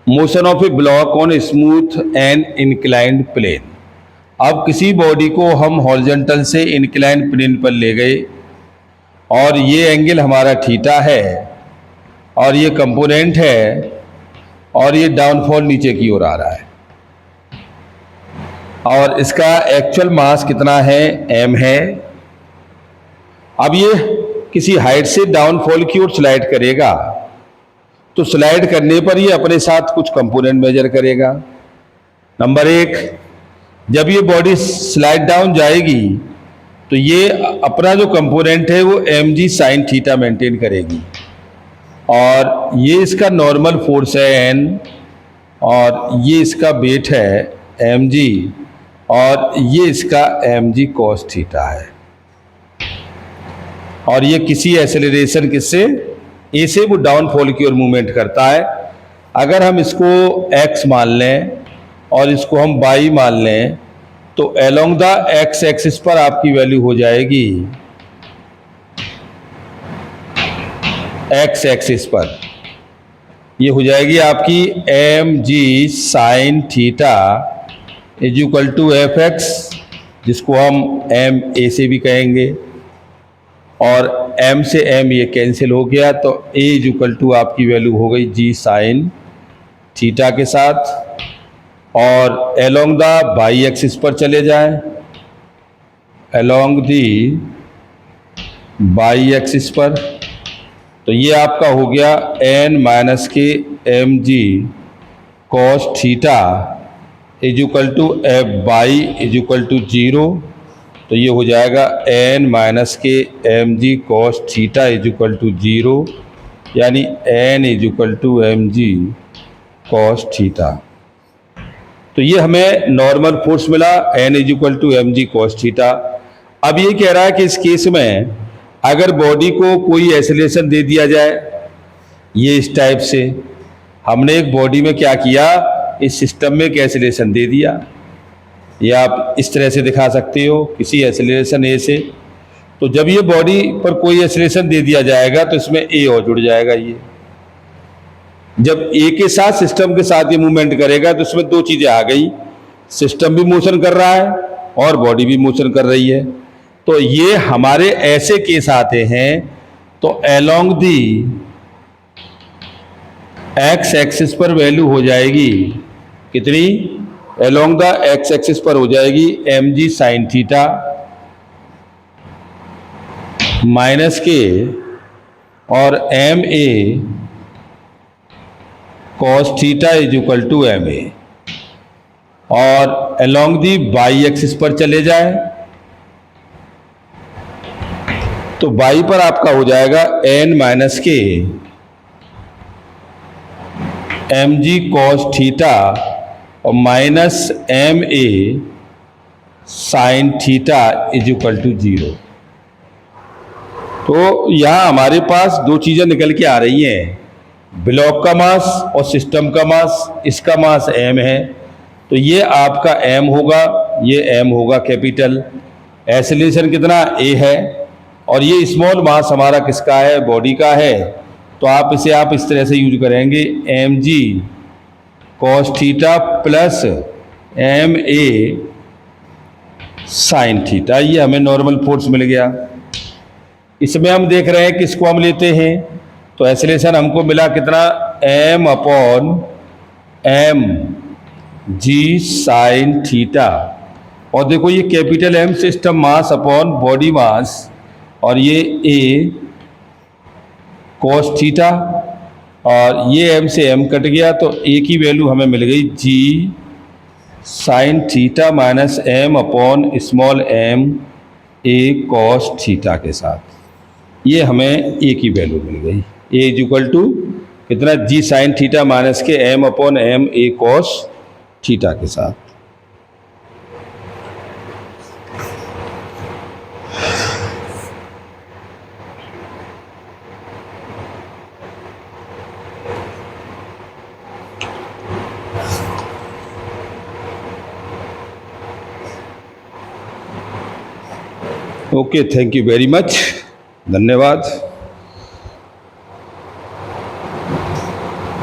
Motion of a block on smooth and inclined plane. अब किसी body को हम हॉरिजॉन्टल से इंक्लाइंड प्लेन पर ले गए और ये एंगल हमारा थीटा है और ये कंपोनेंट है और ये डाउनफॉल नीचे की ओर आ रहा है और इसका एक्चुअल मास कितना है, m है। अब ये किसी हाइट से डाउनफॉल की ओर स्लाइड करेगा तो स्लाइड करने पर ये अपने साथ कुछ कंपोनेंट मेजर करेगा। नंबर एक, जब ये बॉडी स्लाइड डाउन जाएगी तो ये अपना जो कंपोनेंट है वो mg साइन थीटा मेंटेन करेगी और ये इसका नॉर्मल फोर्स है n और ये इसका वेट है mg और ये इसका mg cos थीटा है और ये किसी एक्सेलरेशन किससे ए से वो डाउनफॉल की ओर मूवमेंट करता है। अगर हम इसको x मान लें और इसको हम y मान लें तो अलोंग द x एक्सिस पर आपकी वैल्यू हो जाएगी, x एक्सिस पर ये हो जाएगी आपकी mg sine theta is equal to fx, जिसको हम m a से भी कहेंगे और m से m ये कैंसिल हो गया तो a इज इक्वल टू आपकी वैल्यू हो गई g साइन थीटा के साथ। और अलोंग द बाई एक्सिस पर चले जाएं, अलोंग दी बाई एक्सिस पर तो ये आपका हो गया n माइनस के mg cos theta is equal to f y is equal to 0, तो ये हो जाएगा n माइनस के mg cos theta is equal to 0, यानी n is equal to mg cos theta. तो ये हमें नॉर्मल फोर्स मिला, n is equal to mg cos theta. अब ये कह रहा है कि इस केस में अगर बॉडी को कोई एक्सेलरेशन दे दिया जाए, ये इस टाइप से हमने एक बॉडी में क्या किया, इस सिस्टम में एक एक्सेलरेशन दे दिया, या आप इस तरह से दिखा सकते हो किसी एक्सेलरेशन ए से। तो जब ये बॉडी पर कोई एक्सेलरेशन दे दिया जाएगा तो इसमें ए और जुड़ जाएगा। ये जब ए के साथ सिस्टम के साथ ये मूवमेंट करेगा तो इसमें दो चीजें आ गई, सिस्टम भी मोशन कर रहा है और बॉडी भी मोशन कर रही है। तो ये हमारे ऐसे केस आते हैं तो अलोंग दी एक्स एक्सिस पर वैल्यू हो जाएगी कितनी, अलोंग द एक्स एक्सिस पर हो जाएगी mg साइन थीटा माइनस के और ma cos theta is equal to ma। और अलोंग दी बाई एक्सिस पर चले जाए तो बाई पर आपका हो जाएगा n माइनस के mg cos थीटा और minus ma sine theta is equal to 0। तो यहाँ हमारे पास दो चीजें निकल के आ रही हैं, ब्लॉक का मास और सिस्टम का मास। इसका मास m है तो ये आपका m होगा, ये m होगा कैपिटल। एक्सेलरेशन कितना a है और ये स्मॉल मास हमारा किसका है, बॉडी का है। तो आप इसे इस तरह से यूज करेंगे, mg cos theta plus ma sine theta, ये हमें नॉर्मल फोर्स मिल गया। इसमें हम देख रहे हैं कि इसको हम लेते हैं तो एक्सेलरेशन हमको मिला कितना, m upon m g sine theta. और देखो ये capital M system mass upon body mass और ये a cos थीटा और ये m से m कट गया तो a की वैल्यू हमें मिल गई g sine theta minus m upon small m a cos theta के साथ। ये हमें a की वैल्यू मिल गई, a इज इक्वल टू कितना, g साइन थीटा माइनस के m upon m a cos theta के साथ। Okay, thank you very much, धन्यवाद।